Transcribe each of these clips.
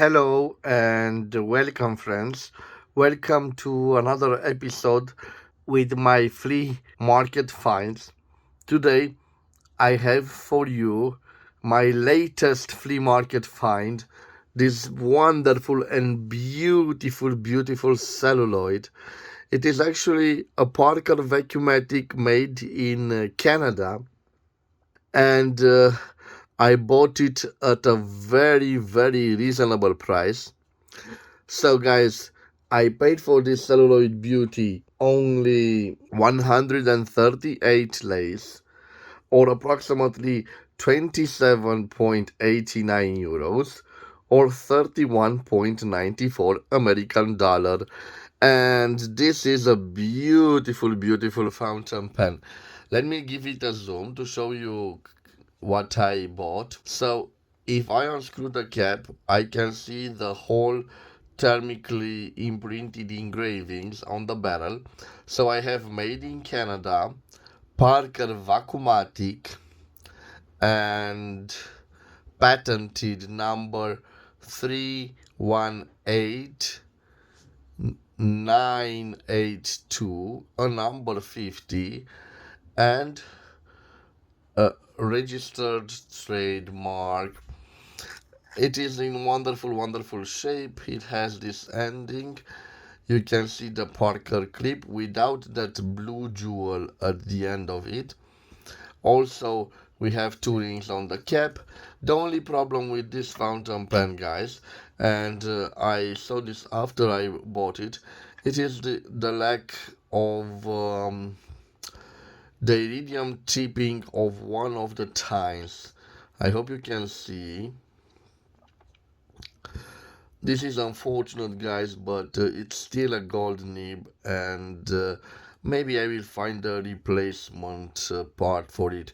Hello and welcome, friends. Welcome to another episode with my flea market finds. Today, I have for you my latest flea market find, this wonderful and beautiful celluloid. It is actually a Parker Vacuematic made in Canada, and I bought it at a very reasonable price. So, guys, I paid for this celluloid beauty only 138 lays, or approximately 27.89 euros, or 31.94 American dollar. And this is a beautiful fountain pen. Let me give it a zoom to show you what I bought. So if I unscrew the cap, I can see the whole thermically imprinted engravings on the barrel. So I have made in Canada, Parker Vaquematic, and patented number 318982, a number 50, and a registered trademark. It is in wonderful shape. It has this ending. You can see the Parker clip without that blue jewel at the end of it. Also, we have two rings on the cap. The only problem with this fountain pen, guys, and I saw this after I bought it, it is the lack of the iridium tipping of one of the tines. I hope you can see. This is unfortunate, guys, but it's still a gold nib, and maybe I will find a replacement part for it.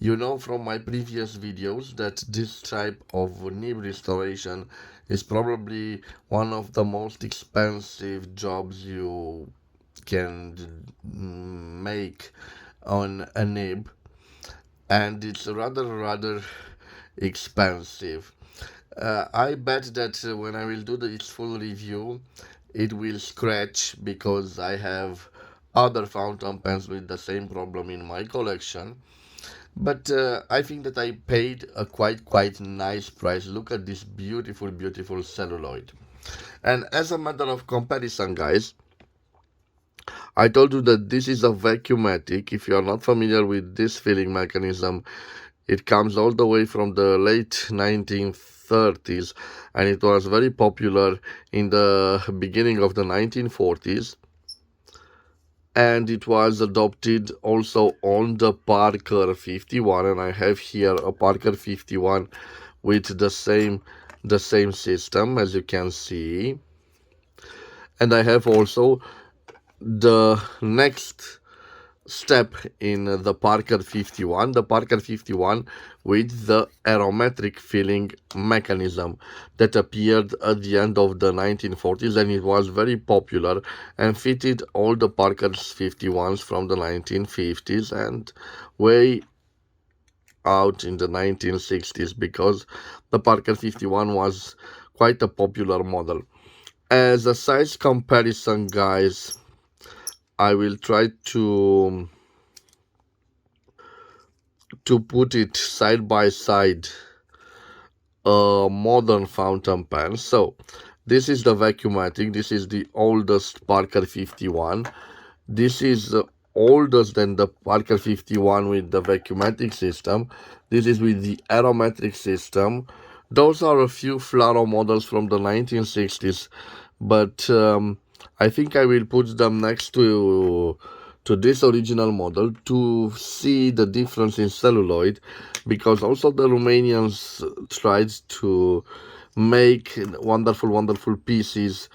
You know from my previous videos that this type of nib restoration is probably one of the most expensive jobs you can make on a nib, and it's rather expensive. I bet that when I will do its full review, it will scratch because I have other fountain pens with the same problem in my collection. But I think that I paid a quite nice price. Look at this beautiful celluloid. And as a matter of comparison, guys, I told you that this is a Vacuematic. If you are not familiar with this filling mechanism, it comes all the way from the late 1930s, and it was very popular in the beginning of the 1940s. And it was adopted also on the Parker 51, and I have here a Parker 51 with the same system, as you can see. And I have also the next step in the Parker 51 with the aromatic filling mechanism that appeared at the end of the 1940s, and it was very popular and fitted all the Parker 51s from the 1950s and way out in the 1960s, because the Parker 51 was quite a popular model. As a size comparison, guys, I will try to put it side by side a modern fountain pen. So this is the Vacuematic. This is the oldest Parker 51. This is older than the Parker 51 with the Vacuematic system. This is with the aromatic system. Those are a few Flaro models from the 1960s, but I think I will put them next to this original model to see the difference in celluloid, because also the Romanians tried to make wonderful pieces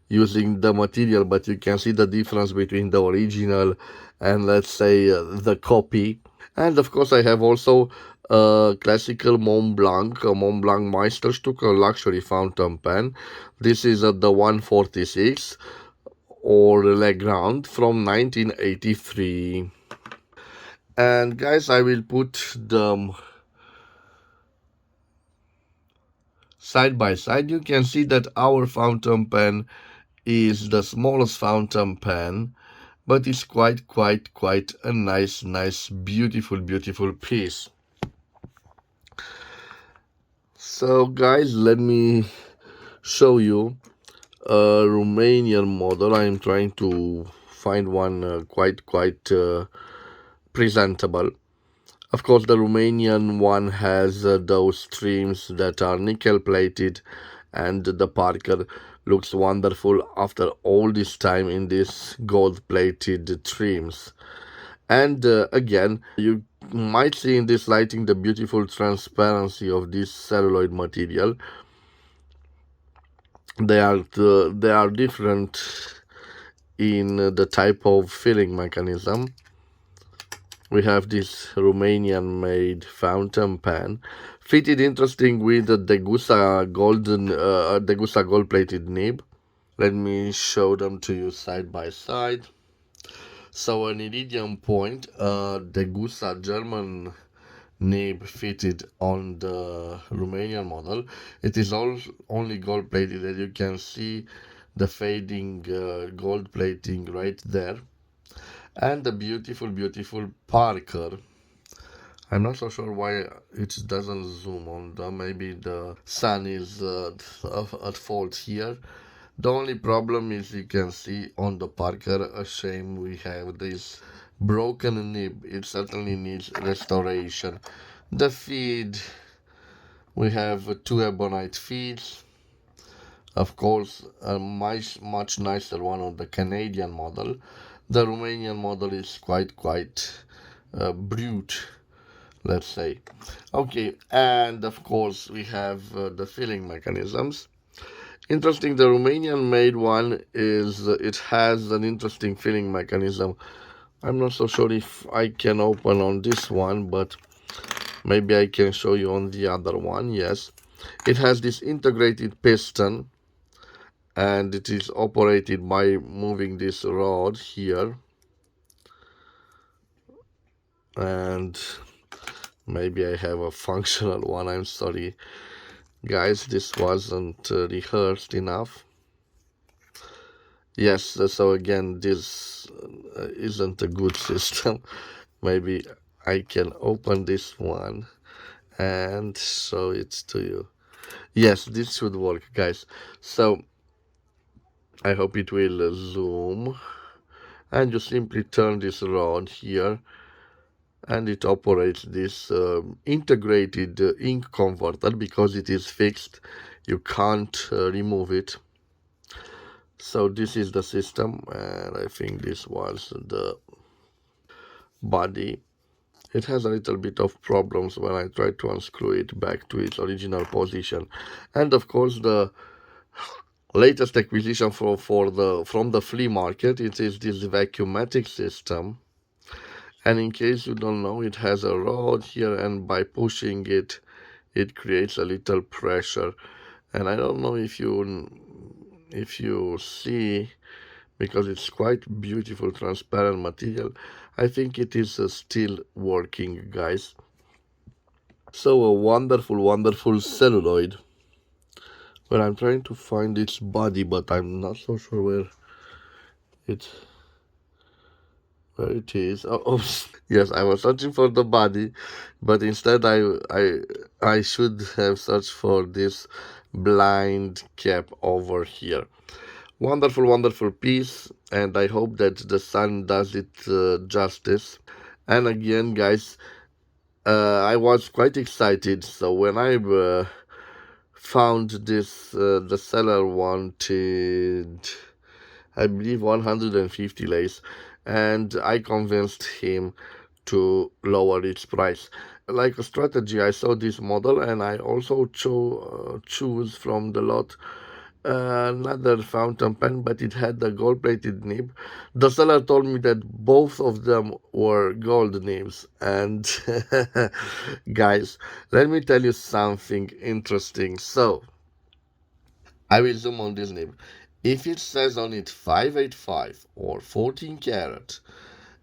using the material, but you can see the difference between the original and, let's say, the copy. And of course I have also a classical Mont Blanc, a Mont Blanc Meisterstück, a luxury fountain pen. This is at the 146 or Legrand from 1983. And guys, I will put side by side, you can see that our fountain pen is the smallest fountain pen, but it's quite a nice, beautiful piece. So guys, let me show you a Romanian model. I am trying to find one quite presentable. Of course, the Romanian one has those streams that are nickel plated, and the Parker looks wonderful after all this time in these gold plated trims. And again, you might see in this lighting the beautiful transparency of this celluloid material. They are different in the type of filling mechanism. We have this Romanian made fountain pen fitted interesting with the Degussa gold plated nib. Let me show them to you side by side. So an iridium point, Degussa German nib fitted on the Romanian model. It is all only gold plated, as you can see the fading gold plating right there, and the beautiful Parker. I'm not so sure why it doesn't zoom on the, maybe the sun is at fault here. The only problem is you can see on the Parker, a shame we have this broken nib. It certainly needs restoration. The feed, we have two ebonite feeds. Of course, a much nicer one on the Canadian model. The Romanian model is quite brute, let's say. Okay, and of course we have the filling mechanisms. Interesting, the Romanian made one is it has an interesting filling mechanism. I'm not so sure if I can open on this one, but maybe I can show you on the other one. Yes, it has this integrated piston, and it is operated by moving this rod here, and maybe I have a functional one. I'm sorry guys, this wasn't rehearsed enough. Yes, so again, this isn't a good system. Maybe I can open this one and show it to you. Yes, this should work, guys. So I hope it will zoom. And you simply turn this rod here, and it operates this integrated ink converter. Because it is fixed, you can't remove it. So this is the system, and I think this was the body. It has a little bit of problems when I try to unscrew it back to its original position. And of course, the latest acquisition from the flea market, it is this Vaquematic system. And in case you don't know, it has a rod here, and by pushing it, it creates a little pressure. And I don't know if you see, because it's quite beautiful transparent material. I think it is still working, guys. So a wonderful celluloid. Well, I'm trying to find its body, but I'm not so sure it where it is. Oh, yes, I was searching for the body, but instead I should have searched for this blind cap over here. Wonderful piece, and I hope that the sun does it justice. And again, guys, I was quite excited. So when I found this, the seller wanted, I believe, 150 lays, and I convinced him to lower its price. Like a strategy, I saw this model, and I also choose from the lot another fountain pen, but it had the gold-plated nib. The seller told me that both of them were gold nibs, and guys, let me tell you something interesting. So I will zoom on this nib. If it says on it 585 or 14 karat,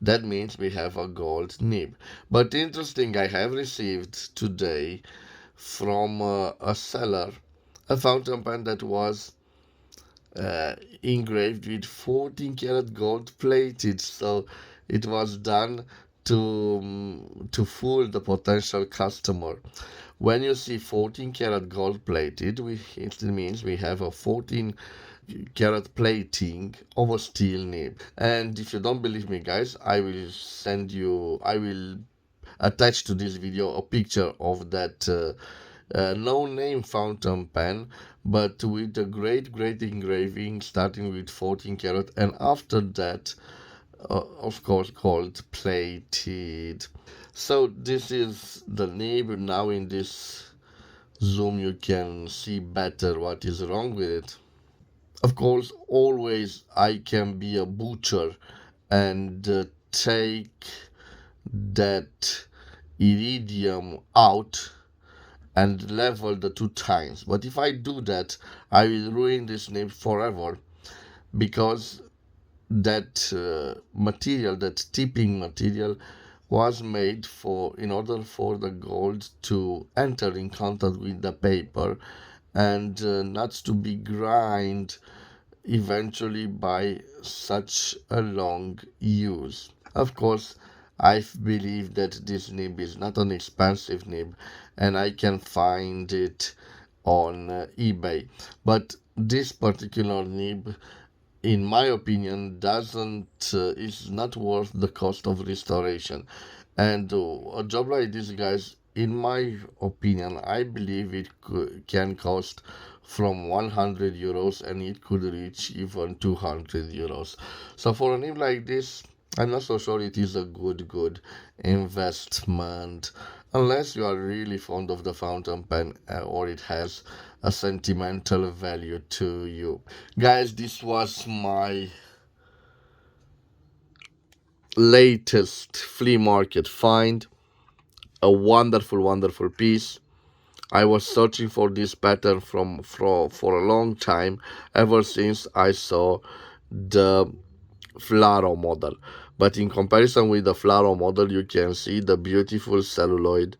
that means we have a gold nib. But interesting, I have received today from a seller a fountain pen that was uh, engraved with 14 karat gold plated. So it was done to fool the potential customer. When you see 14 karat gold plated, it means we have a 14 karat plating of a steel nib. And if you don't believe me, guys, I will attach to this video a picture of that no name fountain pen, but with a great engraving starting with 14 karat, and after that, of course, called plated. So this is the nib. Now in this zoom you can see better what is wrong with it. Of course, always I can be a butcher and take that iridium out and level the two times. But if I do that, I will ruin this name forever, because that material, that tipping material, was made for in order for the gold to enter in contact with the paper and not to be grind eventually by such a long use. Of course, I believe that this nib is not an expensive nib, and I can find it on eBay. But this particular nib, in my opinion, doesn't is not worth the cost of restoration. And a job like this, guys, in my opinion, I believe it can cost from 100 euros, and it could reach even 200 euros. So for a name like this, I'm not so sure it is a good investment, unless you are really fond of the fountain pen, or it has a sentimental value to you. Guys, this was my latest flea market find. A wonderful piece. I was searching for this pattern for a long time, ever since I saw the Flaro model. But in comparison with the Flaro model, you can see the beautiful celluloid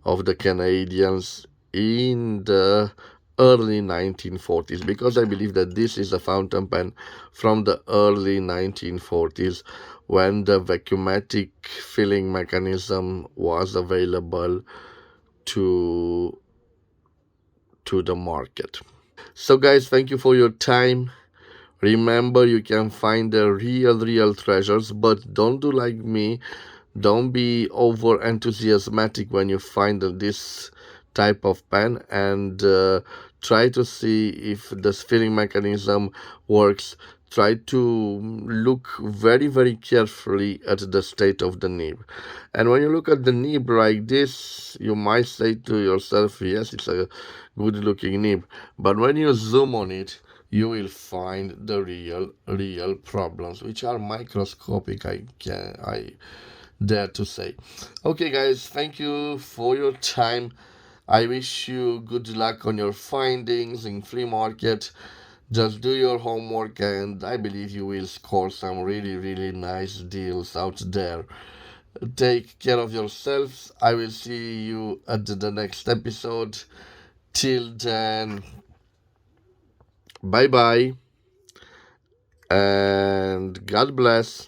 of the Canadians in the early 1940s, because I believe that this is a fountain pen from the early 1940s, when the Vaquematic filling mechanism was available to the market. So guys, thank you for your time. Remember, you can find the real treasures, but don't do like me. Don't be over enthusiastic when you find this type of pen, and try to see if the filling mechanism works. Try to look very carefully at the state of the nib. And when you look at the nib like this, you might say to yourself, yes, it's a good looking nib. But when you zoom on it, you will find the real problems, which are microscopic, I dare to say. Okay, guys, thank you for your time. I wish you good luck on your findings in flea market. Just do your homework, and I believe you will score some really nice deals out there. Take care of yourselves. I will see you at the next episode. Till then, bye bye, and God bless.